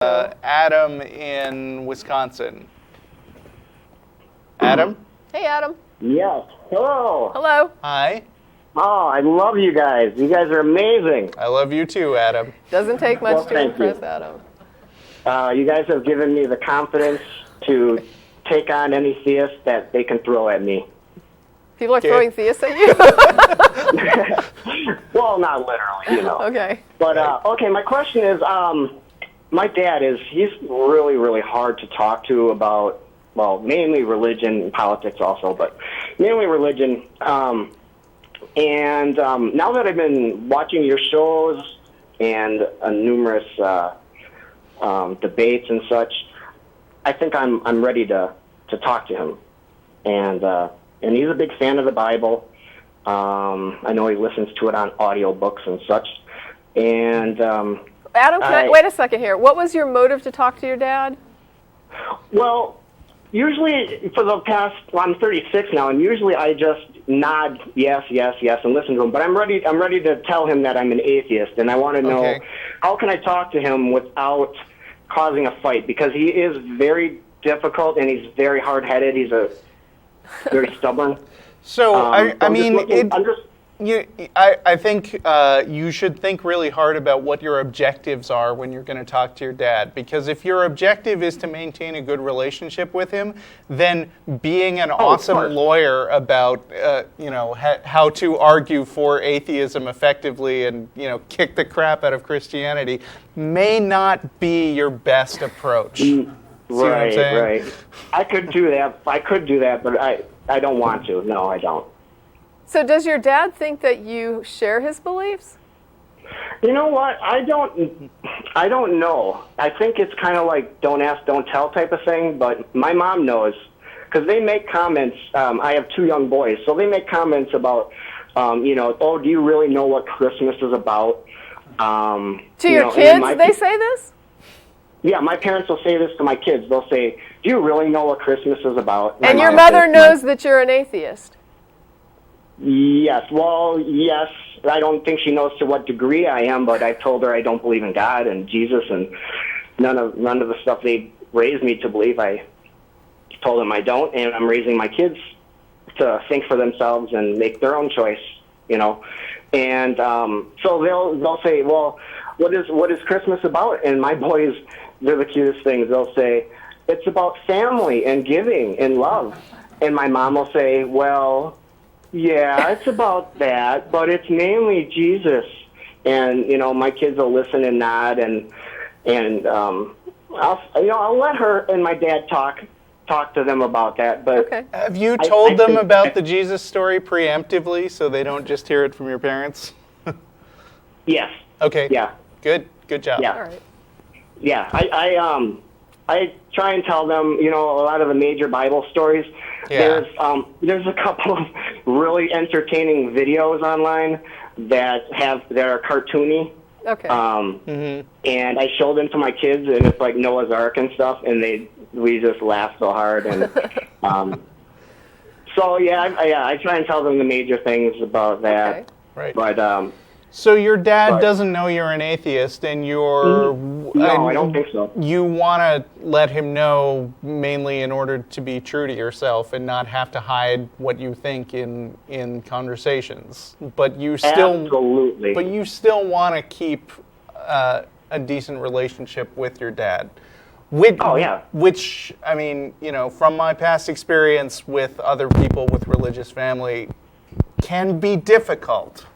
Adam in Wisconsin. Adam? Hey, Adam. Yes. Hello. Hello. Hi. Oh, I love you guys. You guys are amazing. I love you too, Adam. Doesn't take much to thank impress you. Adam. You guys have given me the confidence to take on any theist that they can throw at me. People are throwing theists at you? Well, not literally, you know. Okay. But, okay, my question is, my dad he's really, really hard to talk to about, well, mainly religion and politics also, but mainly religion. And now that I've been watching your shows and numerous debates and such, I think I'm ready to talk to him. And he's a big fan of the Bible. I know he listens to it on audiobooks and such. And Adam, wait a second here. What was your motive to talk to your dad? well, usually for the past, I'm 36 now, and usually I just nod yes, yes, yes, and listen to him. But I'm ready to tell him that I'm an atheist, and I want to know how can I talk to him without causing a fight, because he is very difficult and he's very hard-headed. He's very stubborn. So, I think you should think really hard about what your objectives are when you're going to talk to your dad. Because if your objective is to maintain a good relationship with him, then being an awesome lawyer about how to argue for atheism effectively and kick the crap out of Christianity may not be your best approach. Right. I could do that, but I don't want to. No, I don't. So does your dad think that you share his beliefs? You know what? I don't know. I think it's kind of like don't ask, don't tell type of thing, but my mom knows because they make comments. I have 2 young boys, so they make comments about, do you really know what Christmas is about? To your kids, they say this? Yeah, my parents will say this to my kids. They'll say, do you really know what Christmas is about? And your mother knows that you're an atheist? Yes. Well, yes. I don't think she knows to what degree I am, but I've told her I don't believe in God and Jesus and none of the stuff they raised me to believe. I told them I don't, and I'm raising my kids to think for themselves and make their own choice, And so they'll say, well, what is Christmas about? And my boys, they're the cutest things. They'll say, it's about family and giving and love. And my mom will say, well, yeah, it's about that, but it's mainly Jesus. And my kids will listen and nod, and I'll let her and my dad talk to them about that. But have you told them about the Jesus story preemptively so they don't just hear it from your parents? Yes. Okay. Yeah. Good job. Yeah. All right. Yeah. I try and tell them, a lot of the major Bible stories. Yeah. There's a couple of really entertaining videos online that are cartoony. Okay. And I show them to my kids, and it's like Noah's Ark and stuff, and we just laugh so hard. And so I try and tell them the major things about that. Okay. Right. But so your dad doesn't know you're an atheist, and you're... No, I don't think so. You want to let him know mainly in order to be true to yourself and not have to hide what you think in conversations. But you still... Absolutely. But you still want to keep a decent relationship with your dad. Which, from my past experience with other people with religious family, can be difficult.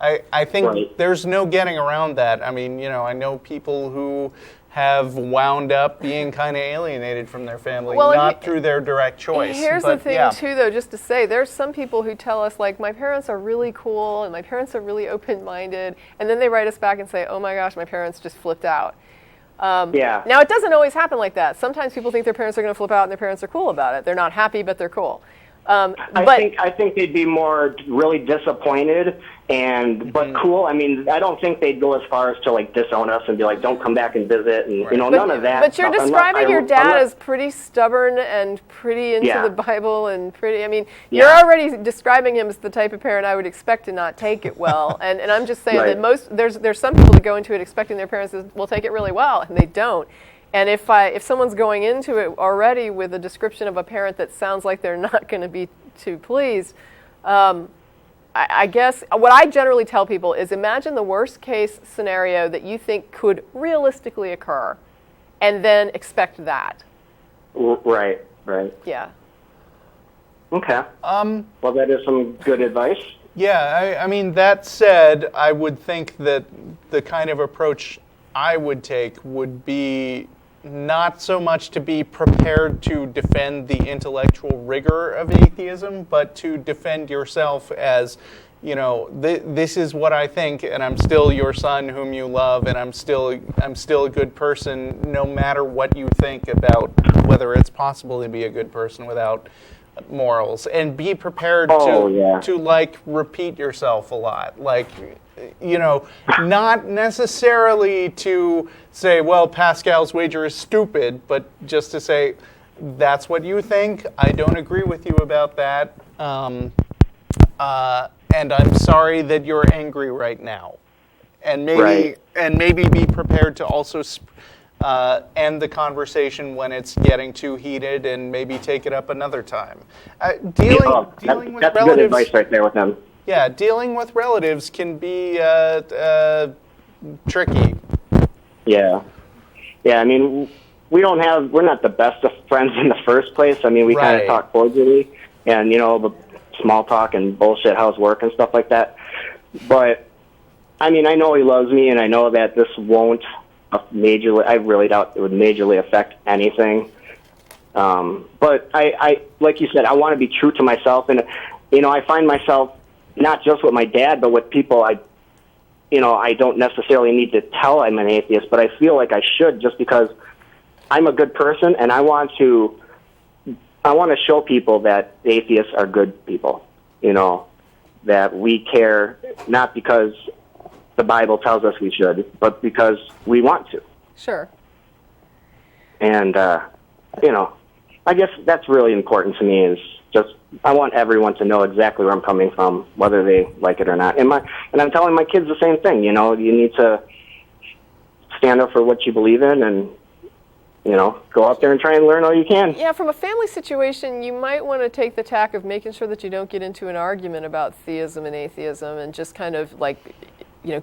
I think there's no getting around that. I know people who have wound up being kind of alienated from their family, not through their direct choice. Here's the thing, too, though, just to say, there's some people who tell us, like, my parents are really cool and my parents are really open-minded, and then they write us back and say, oh, my gosh, my parents just flipped out. Now, it doesn't always happen like that. Sometimes people think their parents are going to flip out and their parents are cool about it. They're not happy, but they're cool. I think they'd be more really disappointed but cool. I mean, I don't think they'd go as far as to like disown us and be like, don't come back and visit, and none of that. But you're describing your dad as pretty stubborn and pretty into the Bible and pretty. I mean, you're already describing him as the type of parent I would expect to not take it well. and I'm just saying that there's some people that go into it expecting their parents will take it really well, and they don't. And if someone's going into it already with a description of a parent that sounds like they're not going to be too pleased, I guess what I generally tell people is imagine the worst case scenario that you think could realistically occur, and then expect that. Right. Yeah. Okay. Well, that is some good advice. Yeah, I mean, that said, I would think that the kind of approach I would take would be not so much to be prepared to defend the intellectual rigor of atheism, but to defend yourself as, this is what I think, and I'm still your son whom you love, and I'm still a good person, no matter what you think about whether it's possible to be a good person without morals, and be prepared to repeat yourself a lot, not necessarily to say, well, Pascal's wager is stupid, but just to say, that's what you think. I don't agree with you about that. And I'm sorry that you're angry right now. And maybe be prepared to also end the conversation when it's getting too heated, and maybe take it up another time. Dealing with relatives. That's good advice right there with them. Yeah, dealing with relatives can be tricky. Yeah. I mean, we're not the best of friends in the first place. I mean, we kind of talk cordially, and the small talk and bullshit, how's work and stuff like that. But I mean, I know he loves me, and I know that this won't majorly. I really doubt it would majorly affect anything. But I like you said, I want to be true to myself, and I find myself not just with my dad, but with people I don't necessarily need to tell I'm an atheist, but I feel like I should, just because I'm a good person, and I want to show people that atheists are good people, that we care, not because the Bible tells us we should, but because we want to. Sure. And, I guess that's really important to me, is just I want everyone to know exactly where I'm coming from, whether they like it or not. And I'm telling my kids the same thing. You need to stand up for what you believe in, and go out there and try and learn all you can. Yeah, from a family situation, you might want to take the tack of making sure that you don't get into an argument about theism and atheism, and just kind of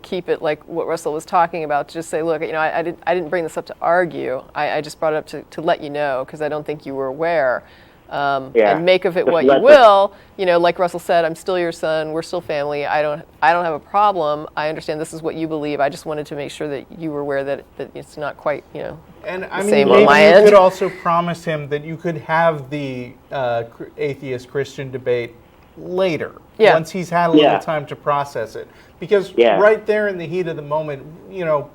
keep it like what Russell was talking about. Just say, look, I didn't bring this up to argue. I just brought it up to let you know, because I don't think you were aware. And make of it what you will. Like Russell said, I'm still your son. We're still family. I don't have a problem. I understand this is what you believe. I just wanted to make sure that you were aware that it's not quite and the I mean, same maybe on my you end. could also promise him that you could have the atheist Christian debate later, once he's had a little time to process it. Because right there in the heat of the moment,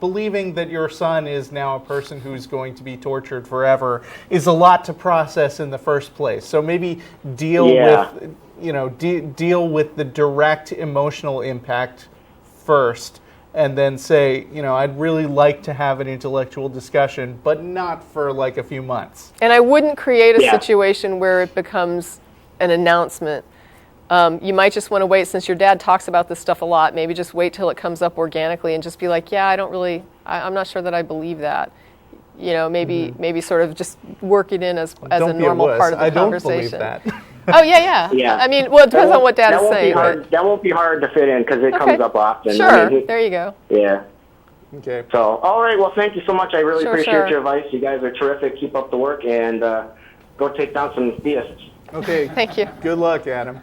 believing that your son is now a person who's going to be tortured forever is a lot to process in the first place. So maybe deal with the direct emotional impact first, and then say, I'd really like to have an intellectual discussion, but not for like a few months. And I wouldn't create a situation where it becomes an announcement. You might just want to wait, since your dad talks about this stuff a lot, maybe just wait till it comes up organically and just be like, I'm not sure that I believe that. Maybe sort of just work it in as a normal part of the conversation. I don't believe that. Oh, yeah. I mean, well, it depends on what dad is saying. That won't be hard to fit in, because it comes up often. Sure, there you go. Yeah. Okay. So, all right, well, thank you so much. I really appreciate your advice. You guys are terrific. Keep up the work, and go take down some theists. Okay. Thank you. Good luck, Adam.